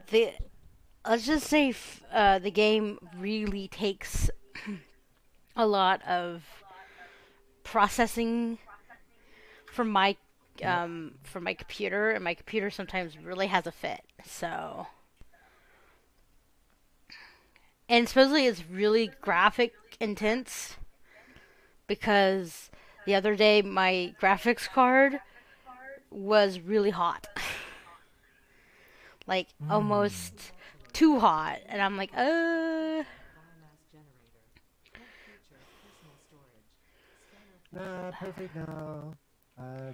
the let's just say the game really takes a lot of processing from Yep. my computer, and my computer sometimes really has a fit. So, and supposedly it's really graphic intense because the other day my graphics card was really hot, like Hmm. almost too hot, and I'm like, Nah, perfect. No.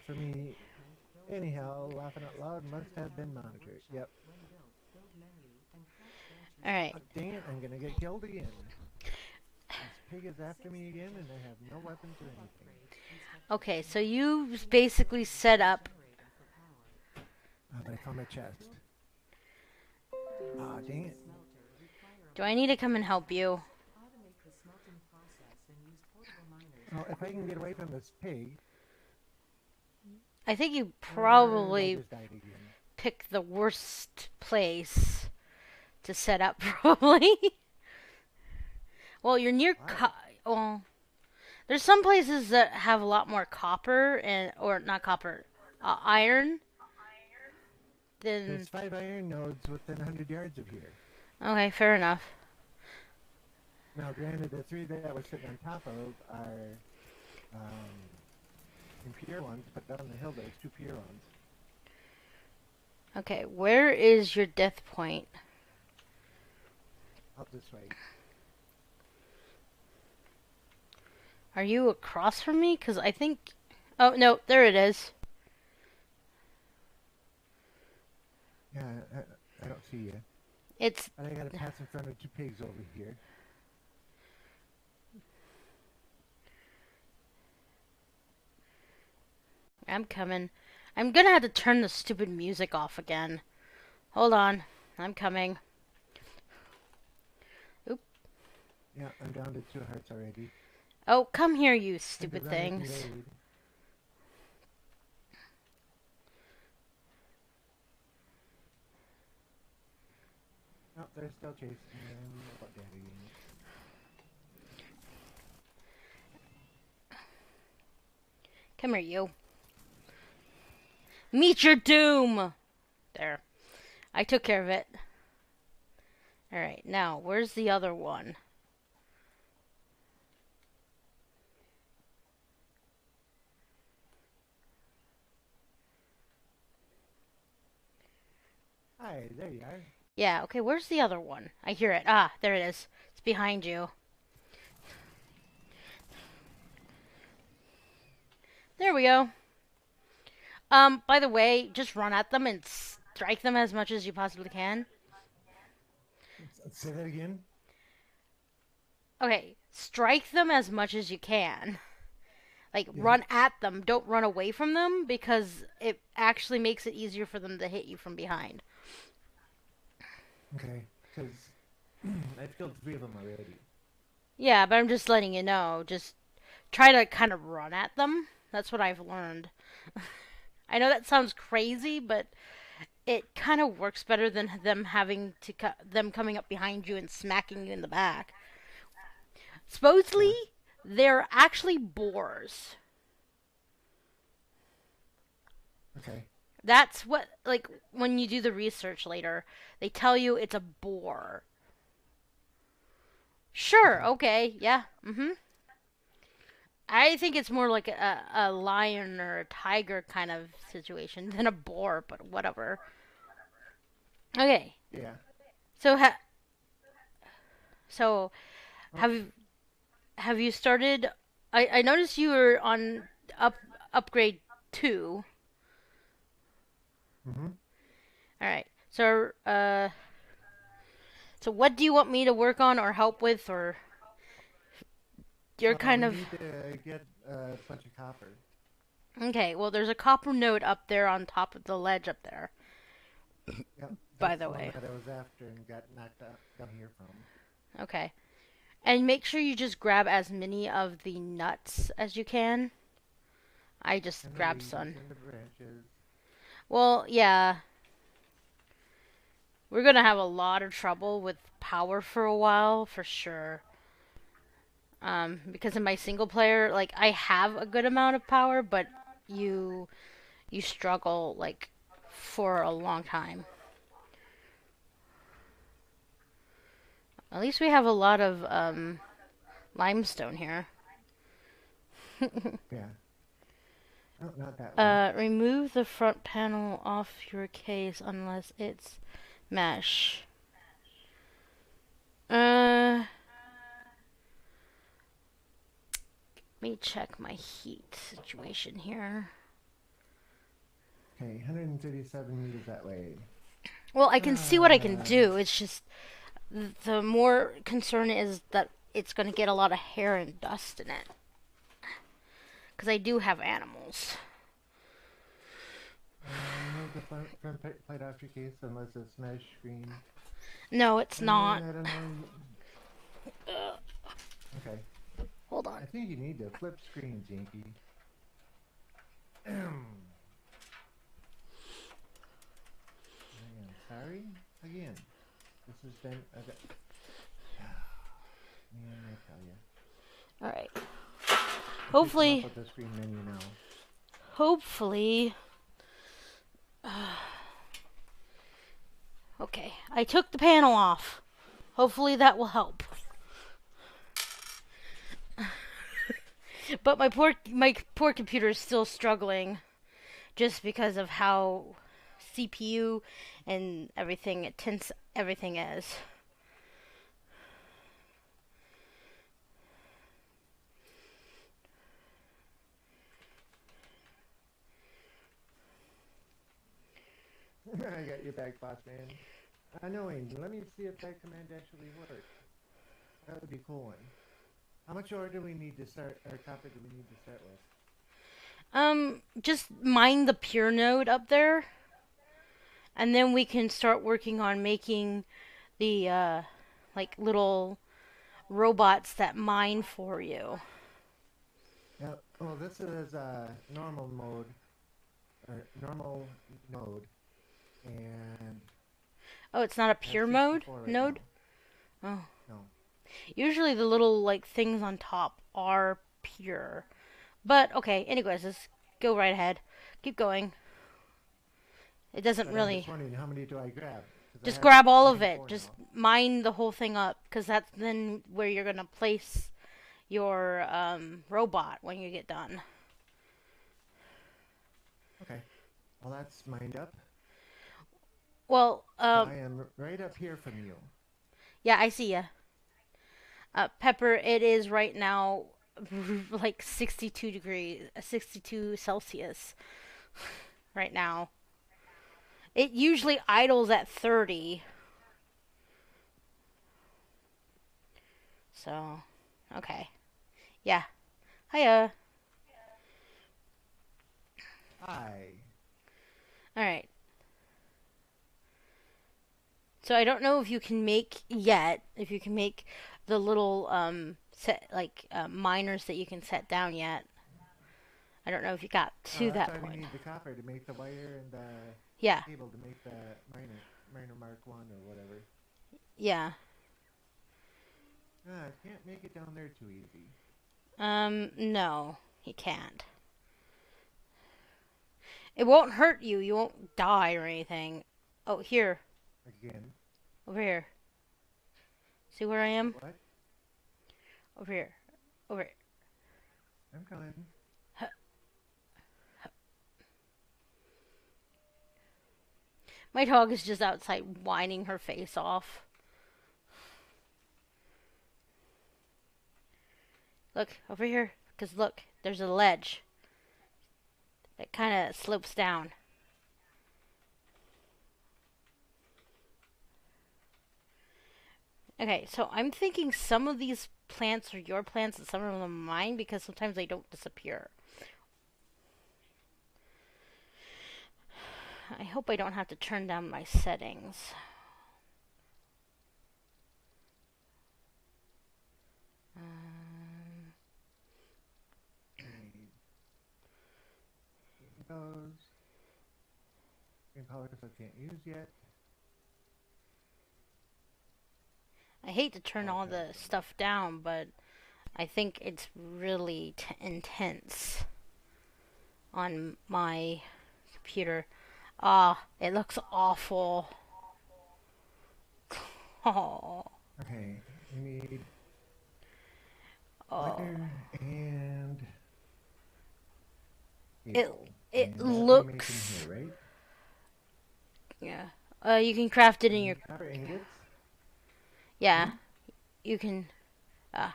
For me, anyhow, laughing out loud must have been monitored. Yep. all right. Oh, dang it! I'm gonna get killed again. This pig is after me again, and I have no weapons or anything. Okay, so you basically set up. But I found my chest. Ah, dang it. Do I need to come and help you? Well, if I can get away from this pig, I think you and I probably just died again. picked the worst place to set up, probably. Well, you're near. Why? Well, there's some places that have a lot more copper and or not copper, iron than. There's 5 iron nodes within 100 yards of here. Okay, fair enough. Now, granted, the three that we're sitting on top of are um, impure ones, but down the hill there's two pure ones. Okay, where is your death point? Out this way. Are you across from me? Because I think. Oh no, there it is. Yeah, I don't see you. It's. But I gotta pass in front of two pigs over here. I'm coming. I'm gonna have to turn the stupid music off again. Hold on. I'm coming. Oop. Yeah, I'm down to 2 hearts already. Oh, come here, you Time to stupid run and things. reload. Oh, they're still chasing me. I'm about dead again. Come here, you. Meet your doom! There. I took care of it. Alright, now, where's the other one? Hi, there you are. Yeah, okay, where's the other one? I hear it. Ah, there it is. It's behind you. There we go. By the way, just run at them and strike them as much as you possibly can. Let's say that again. Okay, strike them as much as you can. Like, Yeah. run at them. Don't run away from them because it actually makes it easier for them to hit you from behind. Okay. Because I've killed three of them already. Yeah, but I'm just letting you know. Just try to kind of run at them. That's what I've learned. I know that sounds crazy, but it kind of works better than them having to them coming up behind you and smacking you in the back. Supposedly, Yeah. they're actually boars. Okay. That's what, like, when you do the research later, they tell you it's a boar. Sure, Okay. okay, yeah, I think it's more like a lion or a tiger kind of situation than a boar, but whatever. Okay, Yeah. so so Oh. have have you started? I noticed you were on up upgrade 2. Mm-hmm. All right. So what do you want me to work on or help with, or you're Well, kind we of need to get a bunch of copper. okay? Well, there's a copper node up there on top of the ledge up there. Yep. By That's the the one way, that I was after and got knocked out down here from. okay. And make sure you just grab as many of the nuts as you can. I just And the grabbed leaves some. and the branches. Well, yeah. We're gonna have a lot of trouble with power for a while, for sure. Because in my single player, like I have a good amount of power, but you you struggle like for a long time. At least we have a lot of limestone here. Yeah. Oh, not that way. Remove the front panel off your case unless it's mesh. Let me check my heat situation here. Okay, 137 meters that way. Well, I can see what I can Uh, do. It's just the more concern is that it's going to get a lot of hair and dust in it. Because I do have animals. remove the front plate off your case unless it's mesh screen. No, it's not. I don't know. Okay. Hold on. I think you need to flip screens, Yankee. I am sorry again. This has been okay. Man, I tell you. All right. Come up Hopefully, with the screen menu now. hopefully. Okay, I took the panel off. Hopefully that will help. But my poor computer is still struggling just because of how CPU and everything tense everything is. I got your back, boss man. Annoying. Let me see if that command actually works. That would be a cool one. How much ore do we need to start, or copper do we need to start with? Just mine the pure node up there, and then we can start working on making the like little robots that mine for you. Yeah. Well, this is normal mode, or normal node, and Oh, it's not a that's pure mode 64 right node? now. Oh. No. Usually the little like things on top are pure. But okay, anyways, let's go right ahead. Keep going. It doesn't But I'm just really wondering, how many do I grab? Because I just have grab all of it. 94 Just now. mine the whole thing up cuz that's then where you're going to place your robot when you get done. Okay. Well, that's mined up. Well, So I am right up here from you. yeah, I see ya. Pepper, it is right now like 62 degrees, 62 Celsius right now. It usually idles at 30. So, okay. Yeah. Hiya. Hi. All right. So I don't know if you can make yet, if you can make the little set like miners that you can set down yet. I don't know if you got Oh, to that's that why we point. need the copper to make the wire and the Yeah. cable to make the miner Mark 1 or whatever. Yeah. Ah, I can't make it down there too easy. No, you can't. It won't hurt you. You won't die or anything. Oh, here. Again. Over here. See where I am? What? Over here. Over here. I'm coming. My dog is just outside whining her face off. Look, over here. Because look, there's a ledge. It kind of slopes down. Okay, so I'm thinking some of these plants are your plants and some of them are mine because sometimes they don't disappear. I hope I don't have to turn down my settings. Those. Green colors I can't use yet. hate to turn all Okay, the stuff down, but I think it's really intense on my computer. Ah, it looks awful. Oh, okay. We need oh. wire and It cable, it and that we make in looks, here, right? yeah. You can craft it We in your, need copper ingots. yeah. Hmm? You can. Uh,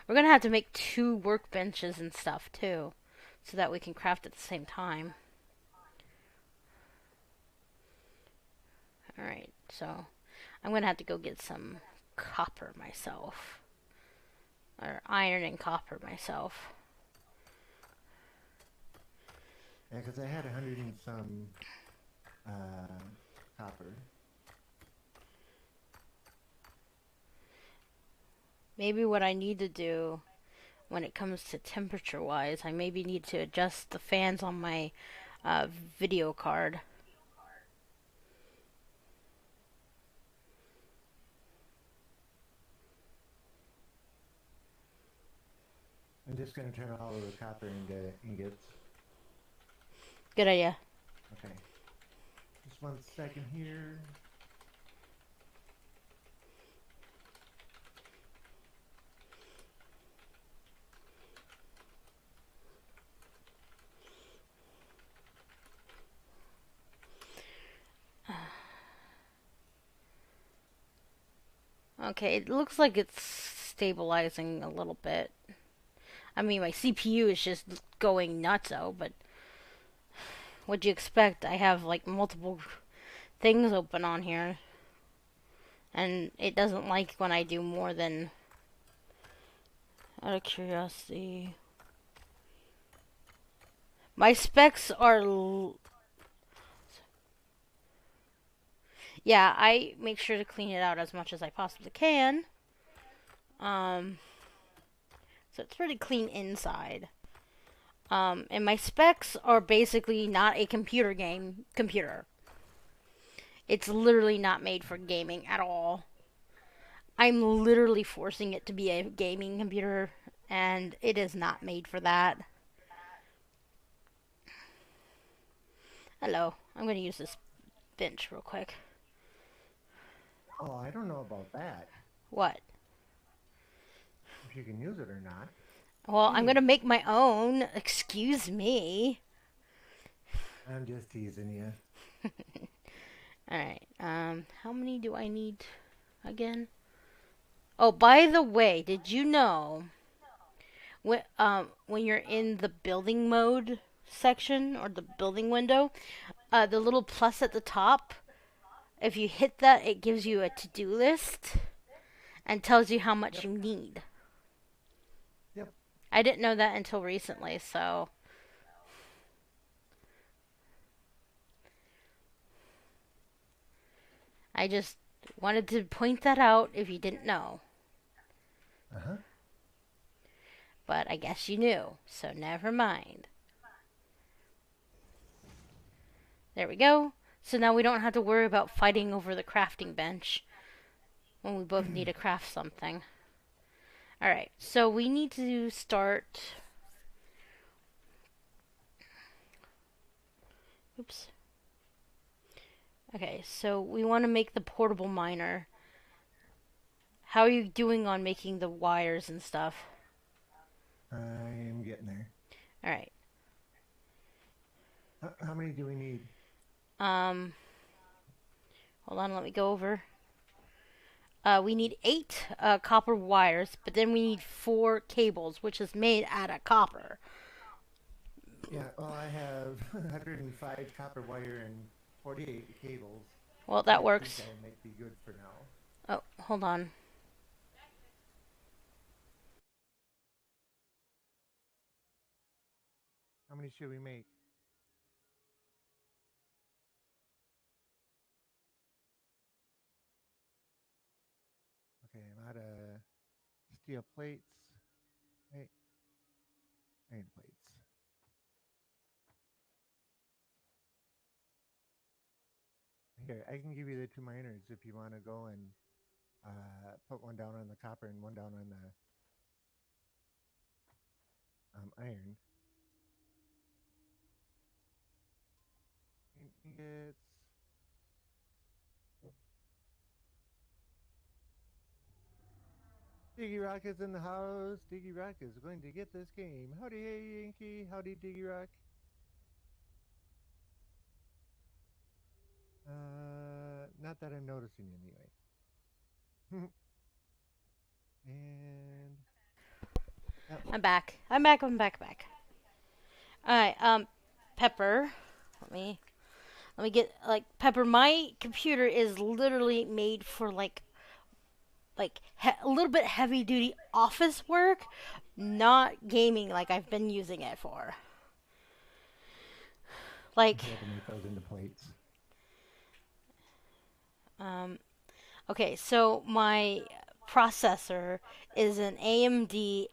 we're gonna have to make two workbenches and stuff too, so that we can craft at the same time. All right. So I'm gonna have to go get some copper myself, or iron and copper myself. Yeah, because I had 100 and some uh, copper. Maybe what I need to do when it comes to temperature wise, I maybe need to adjust the fans on my video card. I'm just going to turn all of the copper into ingots. Good idea. Okay. Just 1 second here. Okay, it looks like it's stabilizing a little bit. I mean, my CPU is just going nutso, but what'd you expect? I have like multiple things open on here, and it doesn't like when I do more than. Out of curiosity, my specs are. Yeah, I make sure to clean it out as much as I possibly can. Um, so it's pretty clean inside. And my specs are basically not a computer game computer. It's literally not made for gaming at all. I'm literally forcing it to be a gaming computer, and it is not made for that. Hello, I'm going to use this bench real quick. Oh, I don't know about that. What? If you can use it or not. Well, I'm going to Hey, make my own. Excuse me. I'm just teasing you. Alright, how many do I need again? Oh, by the way, did you know when you're in the building mode section or the building window, the little plus at the top, if you hit that, it gives you a to-do list and tells you how much Yep, you need. yep. I didn't know that until recently, so I just wanted to point that out if you didn't know. Uh huh. But I guess you knew, so never mind. There we go. So now we don't have to worry about fighting over the crafting bench when we both need to craft something. Alright, so we need to start. Oops. Okay, so we want to make the portable miner. How are you doing on making the wires and stuff? I'm getting there. Alright. How many do we need? Um, hold on, let me go over. We need 8 copper wires, but then we need 4 cables, which is made out of copper. Yeah, well, I have 105 copper wire and 48 cables. Well, I that think works. I might be good for now. Oh, hold on. How many should we make? Okay, I'm out of steel plates. Right, iron plates. Here, I can give you the 2 miners if you want to go and put one down on the copper and one down on the iron. Ingots. Diggy Rock is in the house. Diggy Rock is going to get this game. Howdy, hey, Yankee. Howdy, Diggy Rock. Not that I'm noticing anyway. And yep. I'm back. I'm back. I'm back. Back. All right. Pepper. Let me let me get like Pepper. My computer is literally made for a little bit heavy duty office work, not gaming like I've been using it for. Like, If you had to make those into plates. um, okay, so my processor is an AMD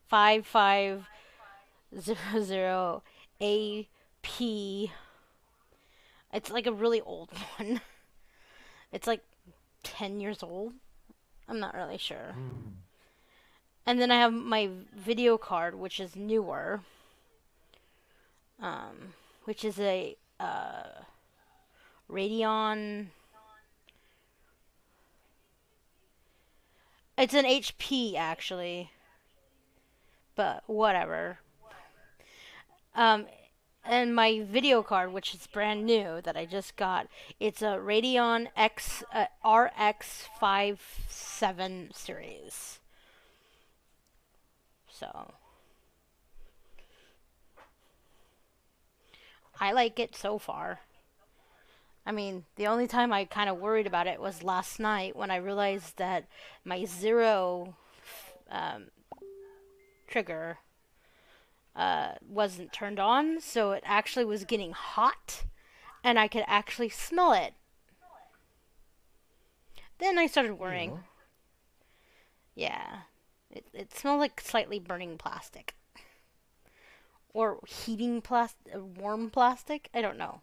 A85500 AP. It's like a really old one. It's like 10 years old. I'm not really sure. Mm. And then I have my video card, which is newer, which is a Radeon. It's an HP actually, but whatever. Um, and my video card, which is brand new that I just got, it's a Radeon RX 57 series. So I like it so far. I mean, the only time I kind of worried about it was last night when I realized that my zero um, trigger wasn't turned on, so it actually was getting hot, and I could actually smell it. Then I started worrying. Ew. Yeah, it smelled like slightly burning plastic or heating plastic, warm plastic. I don't know.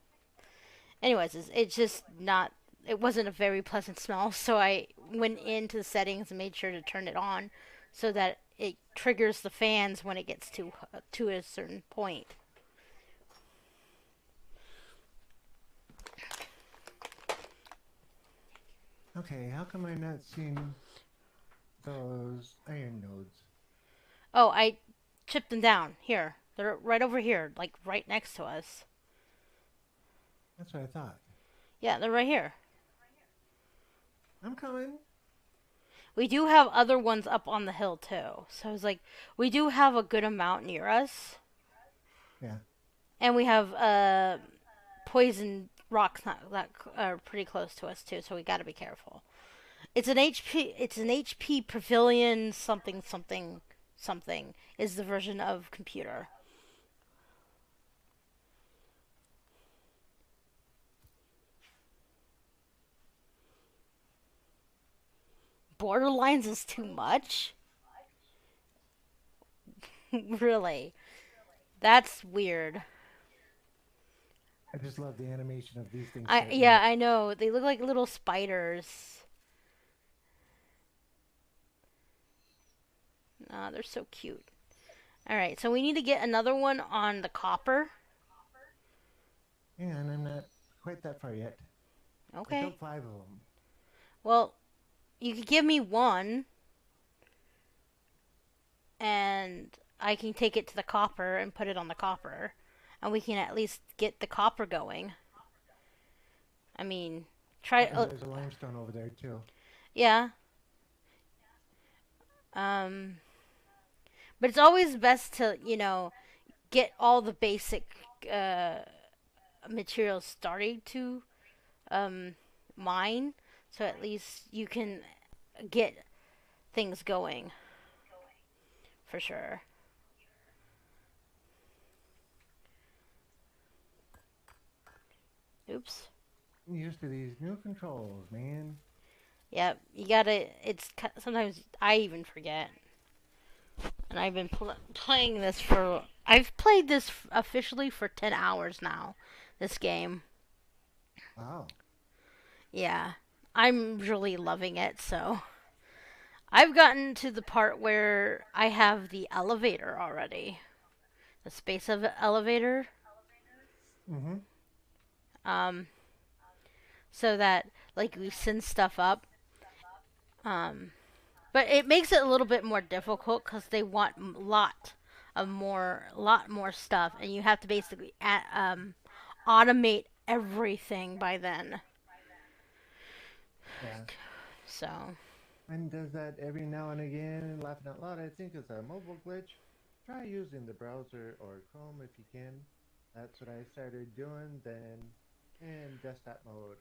Anyways, it's just not. It wasn't a very pleasant smell, so I went into the settings and made sure to turn it on, so that it triggers the fans when it gets to a certain point. Okay, how come I'm not seeing those iron nodes? Oh, I chipped them down. Here, they're right over here, like right next to us. That's what I thought. Yeah, they're right here. I'm coming. We do have other ones up on the hill too. So I was like, we do have a good amount near us, Yeah. and we have poison rocks that are pretty close to us too. So we got to be careful. It's an HP. It's an HP Pavilion something something something is the version of computer. Borderlines is too much. Really, that's weird. I just love the animation of these things I starting yeah, up. I know. They look like little spiders. Ah, they're so cute. All right, so we need to get another one on the copper. Hang on, I'm not quite that far yet. I Okay. built 5 of them. Well, you could give me one, and I can take it to the copper and put it on the copper, and we can at least get the copper going. I mean, try. And there's a limestone over there too. Yeah. Um, but it's always best to get all the basic uh materials starting to um mine, so at least you can get things going for sure. Oops. I'm used to these new controls, man. Yep, you gotta. Sometimes I even forget, and I've been playing this for. I've played this officially for 10 hours now. This game. Wow. Yeah. I'm really loving it. So I've gotten to the part where I have the elevator already, the space of elevator, Mm-hmm. um, so that like we send stuff up. Um, but it makes it a little bit more difficult because they want lot more stuff, and you have to basically automate everything by then. Yeah. So Mine does that every now and again. Laughing out loud, I think it's a mobile glitch. Try using the browser or Chrome if you can. That's what I started doing. Then in desktop mode,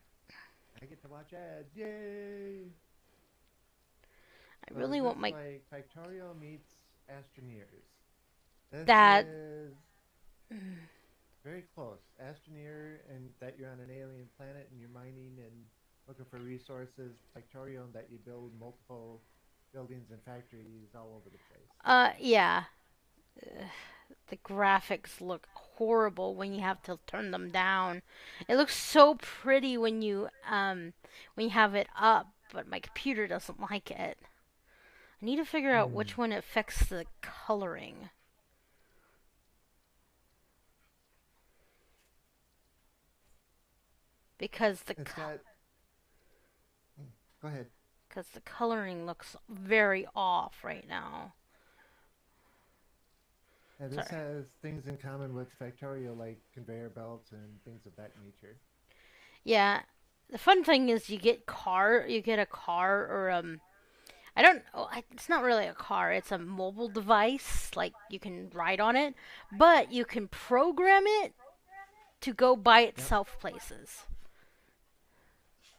I get to watch ads. Yay! I So really this want is my like Factorio meets Astroneers. This that. is very close. Astroneer and that you're on an alien planet and you're mining and looking for resources. Factorio and that you build multiple buildings and factories all over the place. Yeah. The graphics look horrible when you have to turn them down. It looks so pretty when you have it up, but my computer doesn't like it. I need to figure out Hmm. which one affects the coloring because It's got. Go ahead. the coloring looks very off right now. Yeah, this Sorry. has things in common with Factorio like conveyor belts and things of that nature. Yeah. The fun thing is you get a car or I don't it's not really a car, it's a mobile device like you can ride on it, but you can program it to go by Yep. itself places.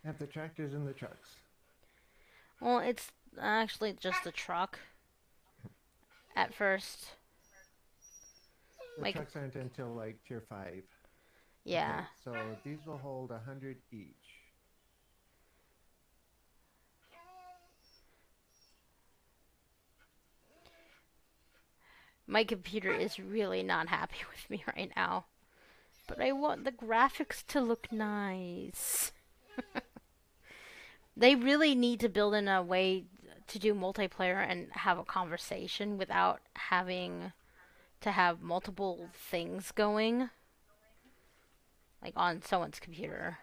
Have the tractors and the trucks. Well, it's actually just a truck at first. The Like, trucks aren't until like tier 5. yeah. Okay, so these will hold 100 each. My computer is really not happy with me right now. But I want the graphics to look nice. They really need to build in a way to do multiplayer and have a conversation without having to have multiple things going, like on someone's computer.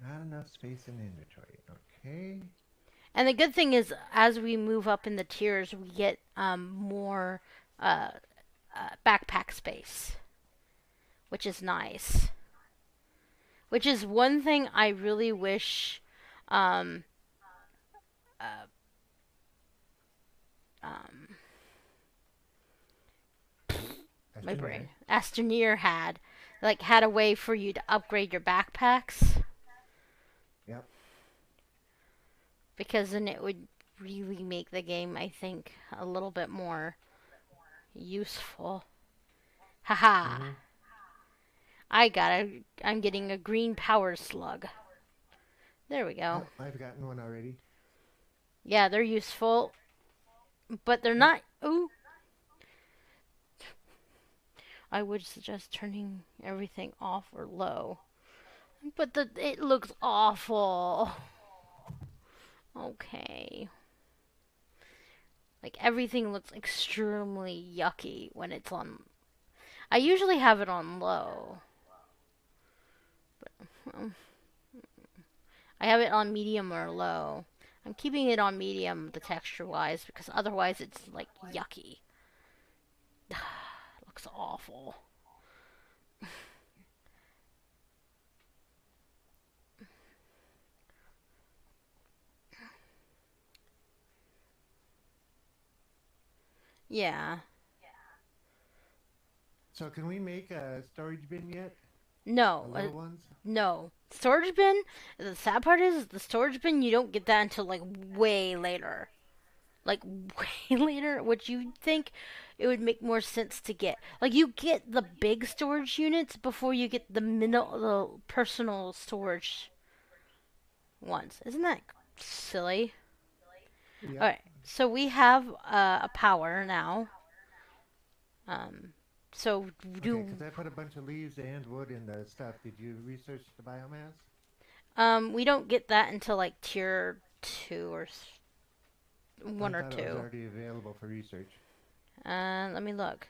Not enough space in inventory. Okay. And the good thing is, as we move up in the tiers, we get more uh, backpack space, which is nice. Which is one thing I really wish um, uh, um, my brain Questionnaire. Astroneer had, like had a way for you to upgrade your backpacks, Yep. because then it would really make the game, I think, a little bit more useful. Haha! Mm-hmm. I'm getting a green power slug. There we go. Yep, I've gotten one already. Yeah, they're useful, but they're Yep. not. Ooh, I would suggest turning everything off or low. But it looks awful. Okay. Like everything looks extremely yucky when it's on. I usually have it on low. Um, I have it on medium or low. I'm keeping it on medium, the texture wise, because otherwise it's like yucky. It looks awful. Yeah. So can we make a storage bin yet? The No. little ones? No. Storage bin. The sad part is the storage bin. You don't get that until like way later. Like way later, which you think it would make more sense to get. Like you get the big storage units before you get the personal storage ones. Isn't that silly? All Yep. right, so we have a power now. Um, So Okay, do because I put a bunch of leaves and wood in the stuff. Did you research the biomass? we don't get that until like tier two or I one or thought it was two. already available for research. Let me look.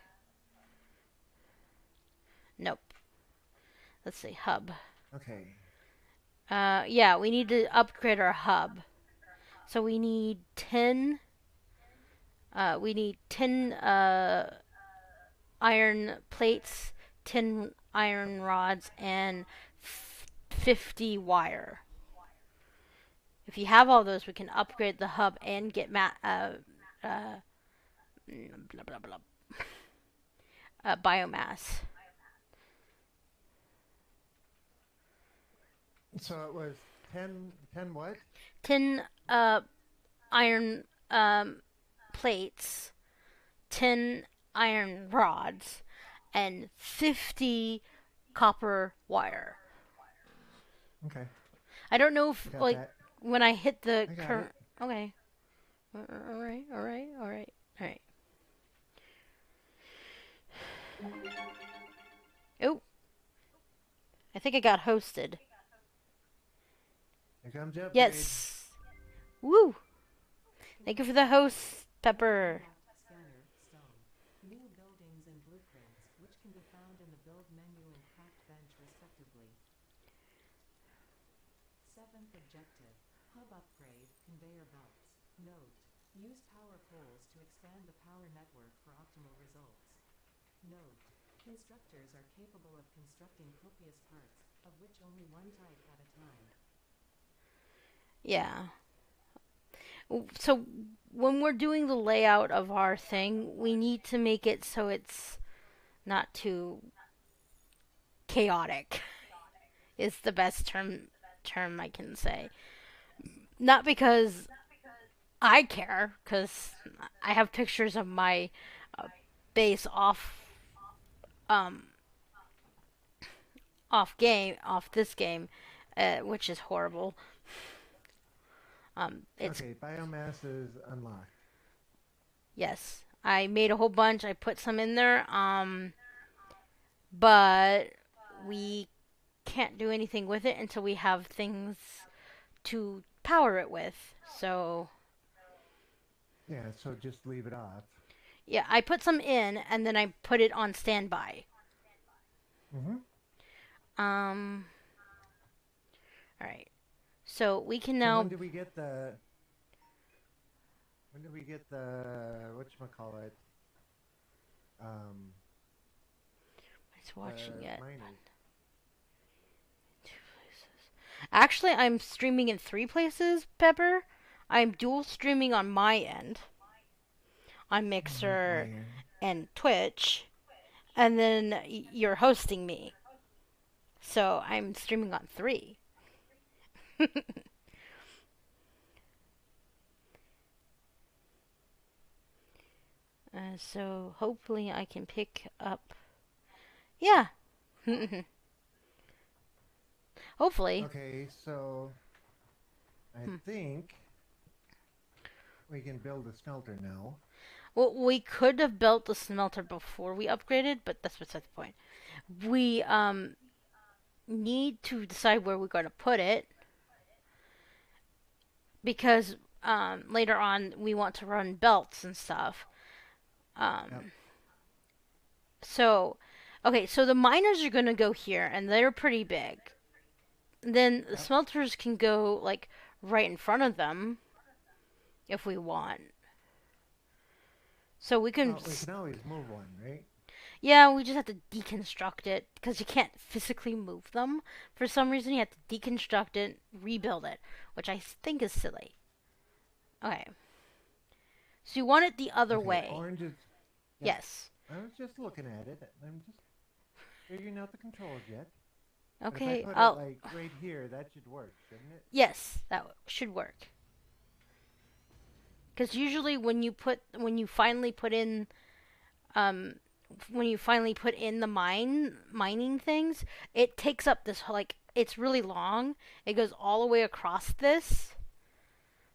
Nope. Let's see. Hub. Okay. Yeah, we need to upgrade our hub. So we need 10. We need 10 iron plates, 10 iron rods, and 50 wire. If you have all those, we can upgrade the hub and get uh, blah, blah, blah, biomass. So it was 10 what? 10 iron plates, 10 iron rods, and 50 copper wire. Okay. I don't know I if, got like, that. when I hit the I got current. it. Okay. Alright, alright, alright, alright. Oh, I think I got hosted. Here comes the upgrade. Yes. Woo! Thank you for the host, Pepper. Scanner stone. New buildings and blueprints, which can be found in the build menu and craft bench respectively. Seventh objective. Hub upgrade, conveyor belts. Note. Use power poles to expand the power network for optimal results. Note. Constructors are capable of constructing copious parts, of which only one type at a time. Yeah. So when we're doing the layout of our thing, we need to make it so it's not too chaotic. Is the best term I can say. Not because I care, because I have pictures of my uh, base um off this game, which is horrible. It's Okay, biomass is unlocked. Yes, I made a whole bunch. I put some in there. But we can't do anything with it until we have things to power it with. So Yeah, so just leave it off. yeah, I put some in and then I put it on standby. Mm-hmm. Um, all right. So we can So now. when do we get the whatchamacallit? Um It's watching the it. miners. Two places. Actually, I'm streaming in three places, Pepper. I'm dual streaming on my end, on Mixer Iron. and Twitch, and then you're hosting me. So I'm streaming on three. So hopefully I can pick up. Yeah. Hopefully. Okay, so I Hmm. think we can build a smelter now. Well, we could have built the smelter before we upgraded, but that's beside the point. We need to decide where we're going to put it because later on we want to run belts and stuff. Yep. Um, so, okay, so the miners are going to go here, and they're pretty big. Then the Yep. smelters can go like right in front of them if we want. So we can, Well, we can always move one, right? yeah, we just have to deconstruct it because you can't physically move them. For some reason, you have to deconstruct it, rebuild it, which I think is silly. Okay, so you want it the other Okay, way. orange is. Yep. Yes. I was just looking at it. I'm just figuring out the controls yet. But if I Okay. put it Oh, like right here, that should work, shouldn't it? yes, that should work. Because usually when you finally put in um when you finally put in the mining things, it takes up this like it's really long. It goes all the way across this.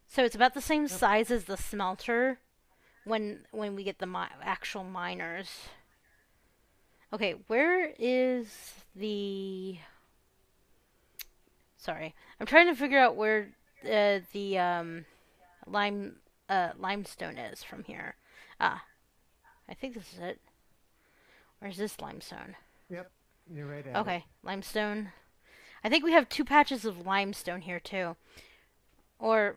So it's about the same Yep. size as the smelter when we get the actual miners. Okay, where is the... Sorry. I'm trying to figure out where the lime limestone is from here. Ah, I think this is it. Where's this limestone? Yep, you're right at it. Okay, limestone. I think we have two patches of limestone here too. Or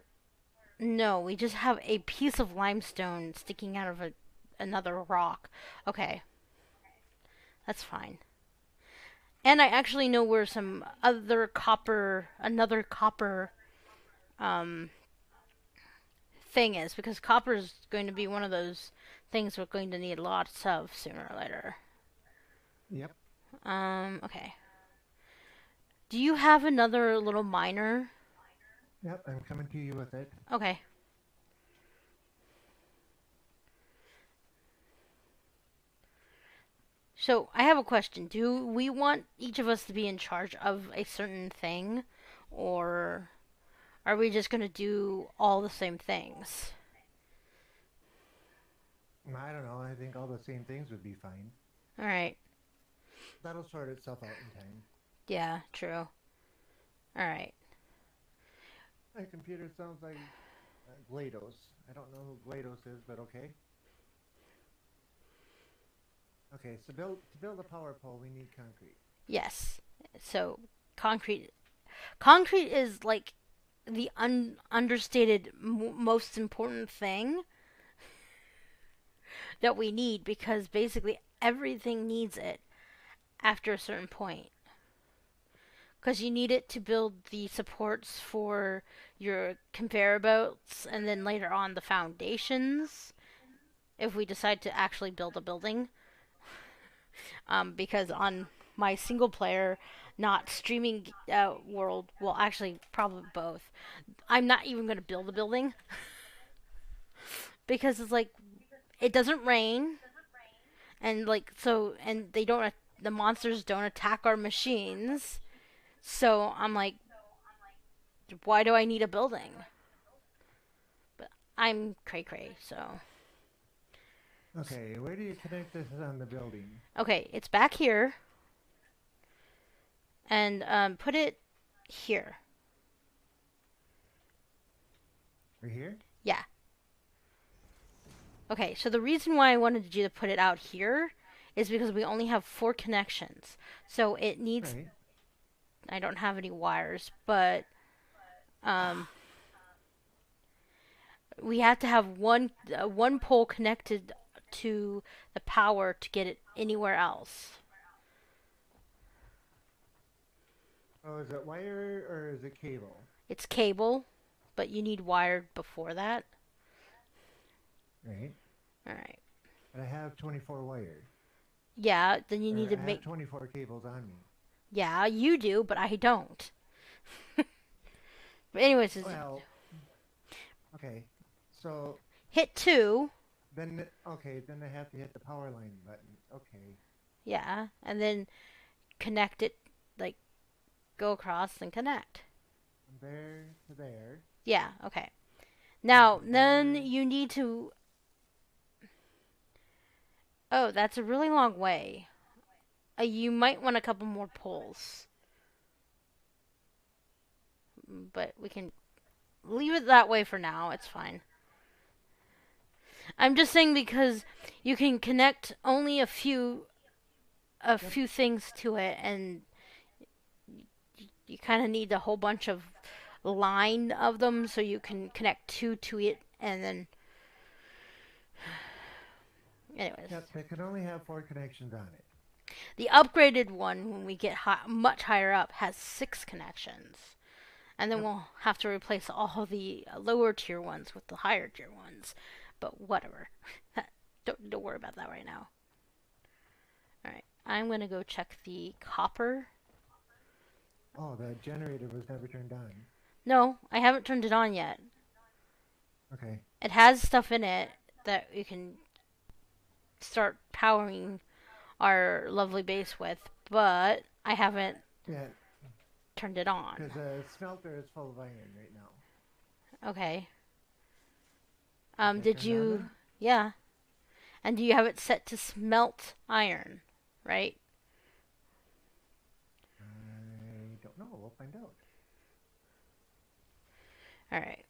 no, we just have a piece of limestone sticking out of another rock. Okay, that's fine. And I actually know where some other copper, another copper um, thing is, because copper is going to be one of those things we're going to need lots of sooner or later. Yep, Okay. Do you have another little miner? yep, I'm coming to you with it. Okay. So I have a question. Do we want each of us to be in charge of a certain thing, or are we just gonna do all the same things? I don't know, I think all the same things would be fine. All right. That'll sort itself out in time. Yeah. True. All right. My computer sounds like GLaDOS. I don't know who GLaDOS is, but okay. Okay, so to build a power pole, we need concrete. Yes. So concrete. Concrete is like the understated most important thing that we need because basically everything needs it after a certain point. Because you need it to build the supports for your conveyor belts and then later on the foundations if we decide to actually build a building. Because on my single player, not streaming world, well, actually, probably both, I'm not even going to build a building because it's like it doesn't rain and like so and they don't the monsters don't attack our machines. So I'm like, why do I need a building? But I'm cray cray, so Okay, where do you connect this on the building? okay, it's back here, and put it here. Right here? Yeah. Okay, so the reason why I wanted you to put it out here is because we only have 4 connections. So it needs. Right. I don't have any wires, but um, we have to have one pole connected to the power to get it anywhere else. Oh, is it wire or is it cable? It's cable, but you need wire before that. Right. All right. But I have 24 wire. Yeah, then you need Or to I have make. 24 cables on me. Yeah, you do, but I don't. But anyways, Well, okay. So hit 2. then, okay, then I have to hit the power line button. Okay. Yeah, and then connect it, like go across and connect. From there to there. Yeah, okay. And Now, from then there. you need to. Oh, that's a really long way. You might want a couple more poles, but we can leave it that way for now. It's fine. I'm just saying because you can connect only a Yep. few things to it, and you kind of need a whole bunch of line of them so you can connect 2 to it, and then anyways. Yep, they can only have 4 connections on it. The upgraded one, when we get much higher up, has 6 connections. And then Yep. we'll have to replace all the lower tier ones with the higher tier ones. But whatever. Don't worry about that right now. Alright, I'm going to go check the copper. Oh, the generator was never turned on. No, I haven't turned it on yet. Okay. It has stuff in it that you can start powering our lovely base with, but I haven't Yeah, turned it on. because the smelter is full of iron right now. Okay. Is that Did turned on you? then? Yeah. And do you have it set to smelt iron? right? I don't know. We'll find out. Alright.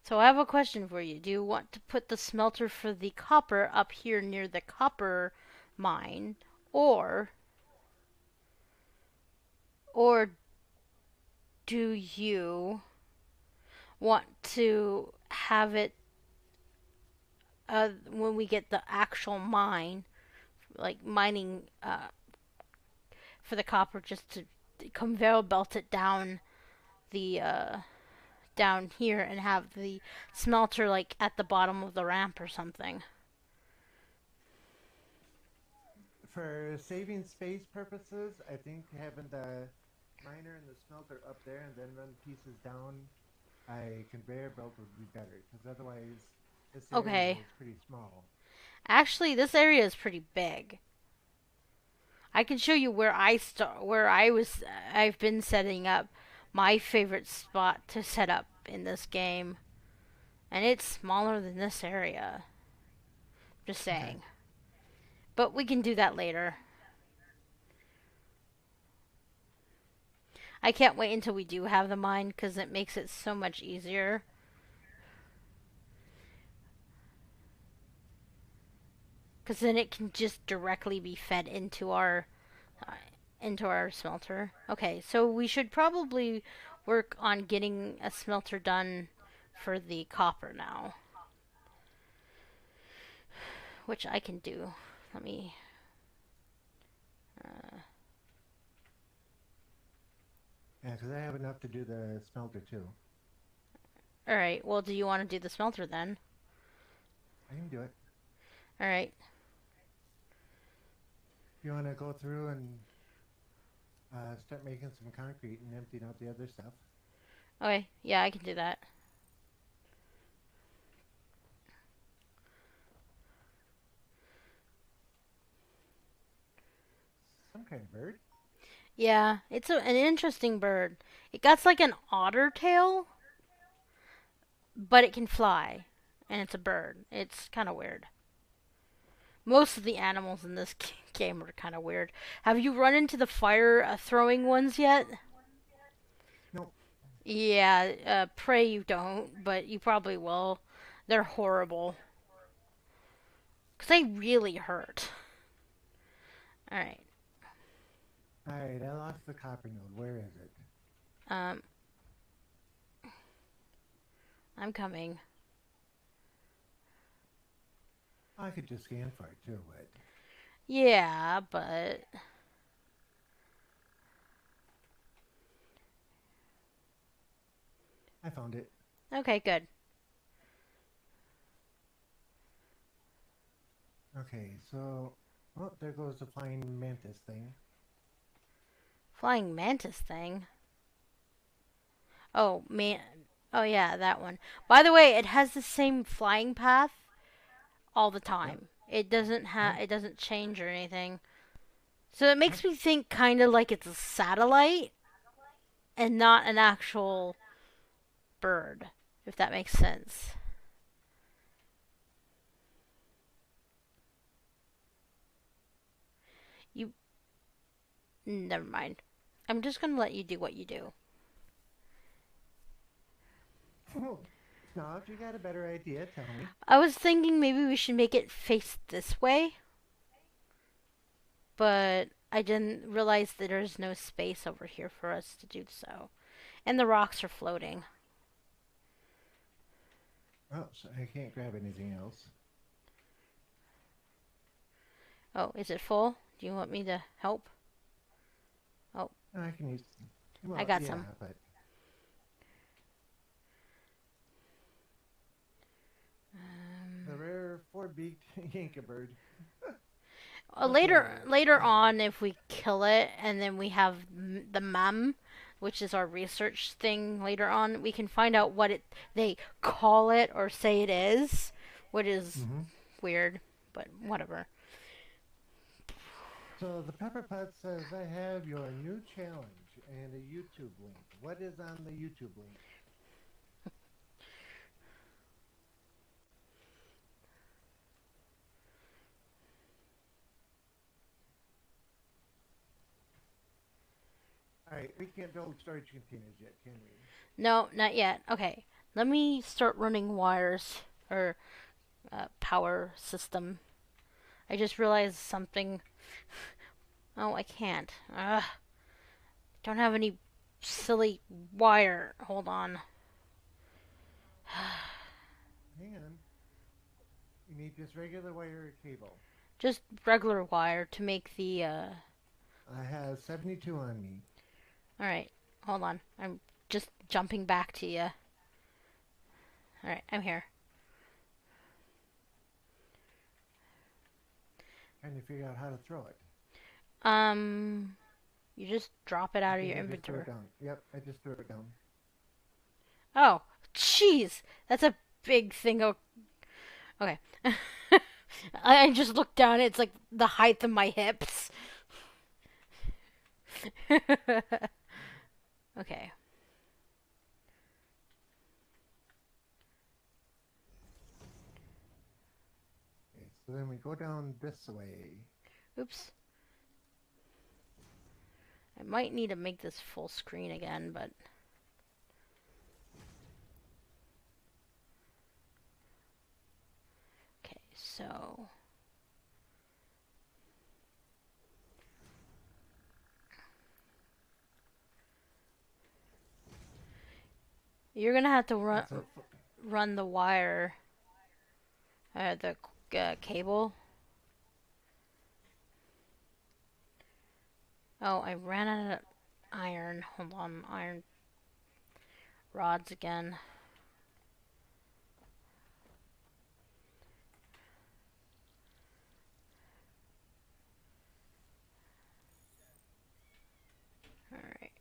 So I have a question for you. Do you want to put the smelter for the copper up here near the copper mine, or or do you want to have it when we get the actual mine, like mining for the copper, just to conveyor belt it down the down here and have the smelter like at the bottom of the ramp or something? For saving space purposes, I think having the miner and the smelter up there and then run pieces down a conveyor belt would be better because otherwise this area Okay. is pretty small. Actually, this area is pretty big. I can show you where I've been setting up my favorite spot to set up in this game, and it's smaller than this area. Just Okay. saying. But we can do that later. I can't wait until we do have the mine because it makes it so much easier. Because then it can just directly be fed uh, into our smelter. Okay, so we should probably work on getting a smelter done for the copper now, which I can do. Let me. Uh, Yeah, because I have enough to do the smelter too. all right. Well, do you want to do the smelter then? I can do it. All right. If you want to go through and start making some concrete and emptying out the other stuff. Okay. Yeah, I can do that. Some kind of bird. Yeah, it's an interesting bird. It got like an otter tail, but it can fly, and it's a bird. It's kind of weird. Most of the animals in this game are kind of weird. Have you run into the fire throwing ones yet? Nope. Yeah, pray you don't, but you probably will. They're horrible. Because they really hurt. Alright. Alright, I lost the copper node. Where is it? Um, I'm coming. I could just scan for it too, but Yeah, but... I found it. Okay, good. Okay, so oh, there goes the flying mantis thing. Flying mantis thing. Oh, man. Oh, yeah, that one. By the way, it has the same flying path all the Yep, time. yep, It doesn't change or anything. So it yep. makes me think kind of like it's a satellite and not an actual bird, if that makes sense. You never mind. I'm just going to let you do what you do. Now, if you got a better idea, tell me. I was thinking maybe we should make it face this way, but I didn't realize that there's no space over here for us to do so. And the rocks are floating. Oh, so I can't grab anything else. Oh, is it full? Do you want me to help? Oh, No, I can use. I Well, got yeah, some. but the Um, rare four-beaked yankee bird. later, Okay. later on, if we kill it and then we have the mem, which is our research thing later on, we can find out what they call it or say it is, which is Mm-hmm. weird, but whatever. So the Pepper Pot says, I have your new challenge and a YouTube link. What is on the YouTube link? Alright, we can't build storage containers yet, can we? No, not yet. Okay, let me start running wires or power system. I just realized something. Oh, I can't. Don't have any silly wire. Hold on. Hang on. You need just regular wire or cable. Just regular wire to make the. I have 72 on me. Alright, hold on. I'm just jumping back to you. Alright, I'm here. Trying to figure out how to throw it. You just drop it I out of think your I just threw inventory. it down. Yep, I just threw it down. Oh, jeez, that's a big thing. Okay. I just looked down. It's like the height of my hips. Okay. Okay, so then we go down this way. Oops. I might need to make this full screen again, but okay. So you're gonna have to run the wire, the cable. Oh, I ran out of iron. Hold on, iron rods again. Alright.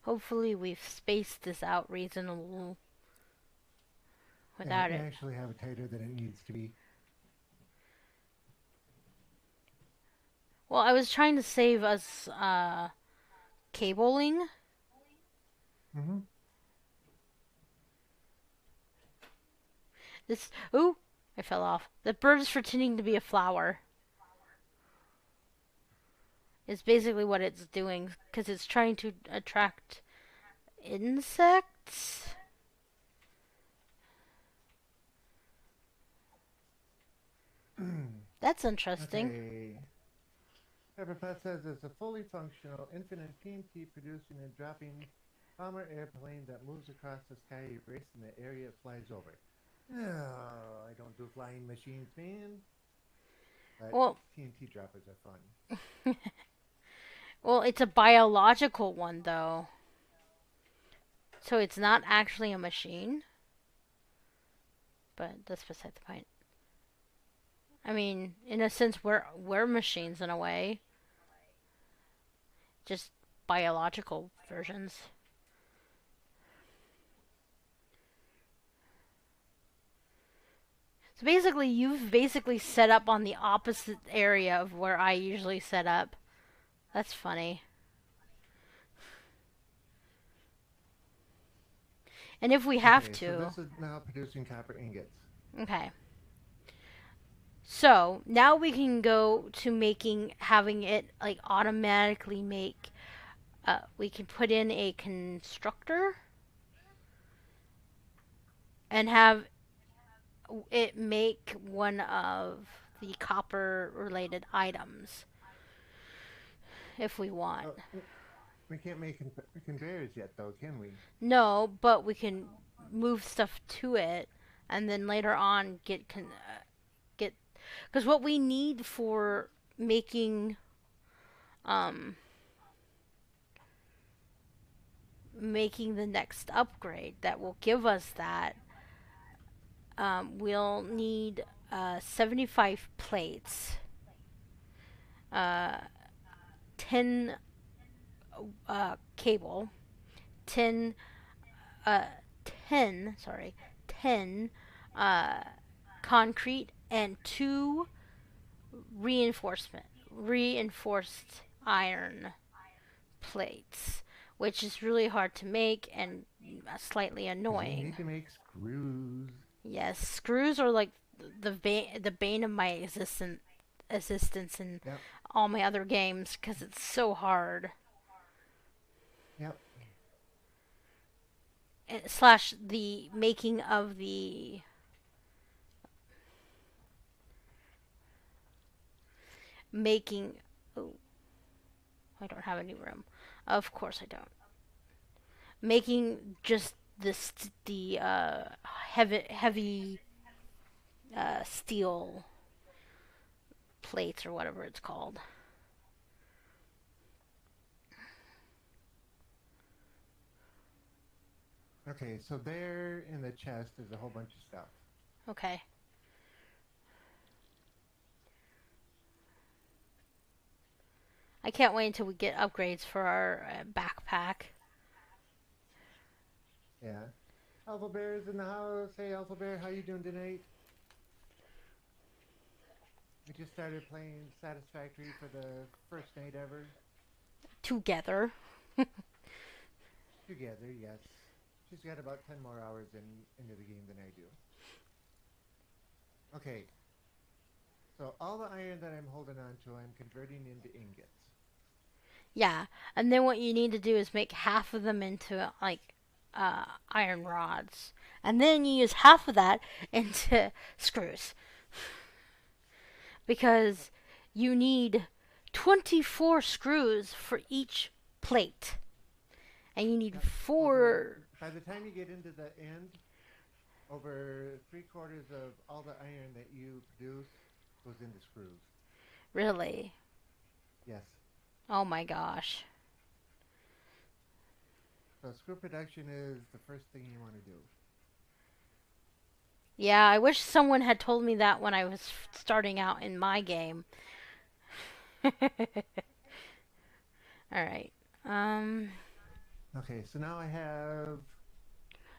Hopefully we've spaced this out reasonable Yeah, without we it. actually have it tighter than it needs to be. Well, I was trying to save us cabling. Mm-hmm. This. Ooh, I fell off. The bird is pretending to be a flower. Is basically what it's doing because it's trying to attract insects. That's interesting. Okay. Pepperpot says it's a fully functional, infinite TNT producing and dropping bomber airplane that moves across the sky, erasing the area it flies over. Oh, I don't do flying machines, man. But Well, TNT droppers are fun. well, it's a biological one though, so it's not actually a machine. But that's beside the point. I mean, in a sense, we're machines in a way, just biological versions. So basically, you've basically set up on the opposite area of where I usually set up. That's funny. And if we have Okay, so to, this is now producing copper ingots. okay. So now we can go to having it like automatically make. We can put in a constructor and have it make one of the copper related items if we want. Oh, we can't make conveyors yet, though, can we? No, but we can move stuff to it and then later on get because what we need for making um making the next upgrade that will give us that we'll need 75 plates, uh, 10 cable, 10, uh, 10, sorry, 10 uh, concrete, and 2 reinforced iron plates. which is really hard to make and slightly Because you annoying. need to make screws. Yes, screws are like the bane of my existence in Yep, all my other games because it's so hard. yep. Slash the making of the making. Oh, I don't have any room. Of course I don't. Making just the heavy steel plates or whatever it's called. Okay, so there in the chest is a whole bunch of stuff. Okay. I can't wait until we get upgrades for our backpack. Yeah. Alpha Bear is in the house. Hey, Alpha Bear, how you doing tonight? We just started playing Satisfactory for the first night ever. Together. Together, yes. She's got about 10 more hours into the game than I do. Okay, so all the iron that I'm holding on to, I'm converting into ingots. Yeah, and then what you need to do is make half of them into like iron rods, and then you use half of that into screws because you need 24 screws for each plate, and you need Yep. Over, four. by the time you get into the end, over 3/4 of all the iron that you produce goes into screws. Really? Yes. Oh my gosh. So screw production is the first thing you want to do. Yeah, I wish someone had told me that when I was starting out in my game. All right. Um. Okay, so now I have.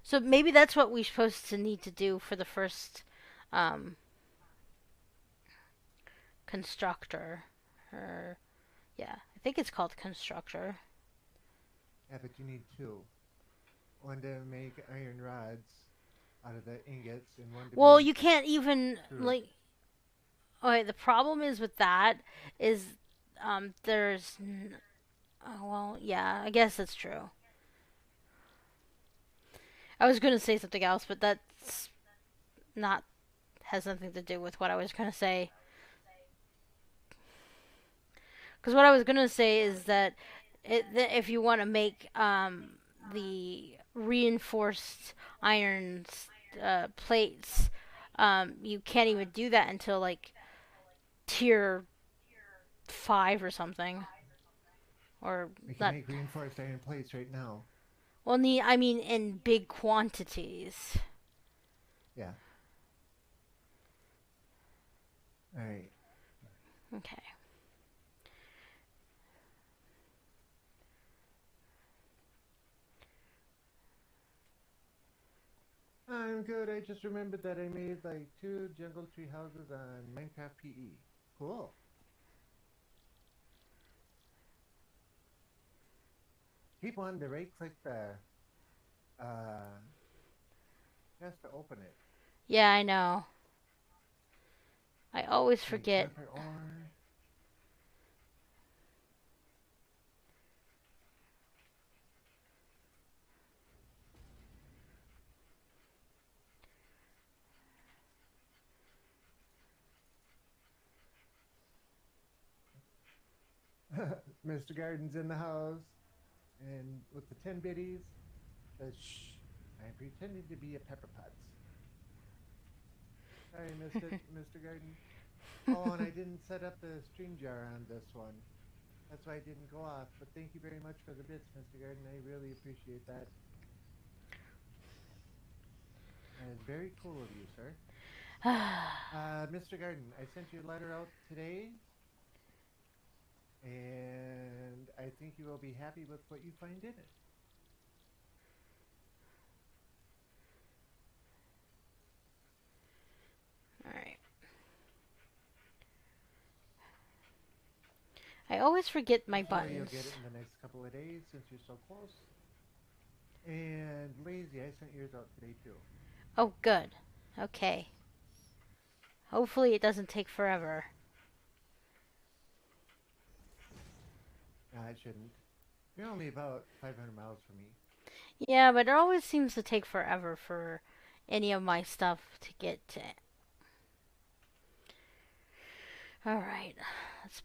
So maybe that's what we're supposed to need to do for the first um, constructor. Or yeah, I think it's called constructor. Yeah, but you need two. One to make iron rods out of the ingots, and one to Well, make you can't even screws. like. Okay, the problem is with that is there's. Oh, well, yeah, I guess that's true. I was gonna say something else, but that's not has nothing to do with what I was gonna say. Because what I was gonna say is that if you want to make the reinforced iron plates, you can't even do that until like tier 5 or something. Or We can not. make reinforced iron plates right now. Well, I mean in big quantities. Yeah. All right. Okay. I'm good. I just remembered that I made like 2 jungle tree houses on Minecraft PE. Cool. Keep wanting to right click the uh just to open it. Yeah, I know. I always Okay, forget. copper ore. Mr. Garden's in the house, and with the 10 biddies, says, "Shh, I'm pretending to be a pepper potts." Sorry, missed it, Mr. Garden. Oh, and I didn't set up the stream jar on this one. That's why I didn't go off. But thank you very much for the bits, Mr. Garden. I really appreciate that. That is very cool of you, sir. Mr. Garden, I sent you a letter out today, and I think you will be happy with what you find in it. All right. I always forget my Hopefully you'll buttons. get it in the next couple of days since you're so close. And Lazy, I sent yours out today too. Oh, good. Okay. Hopefully it doesn't take forever. Nah, it shouldn't. You're only about 500 miles from me. Yeah, but it always seems to take forever for any of my stuff to get to. Alright. Let's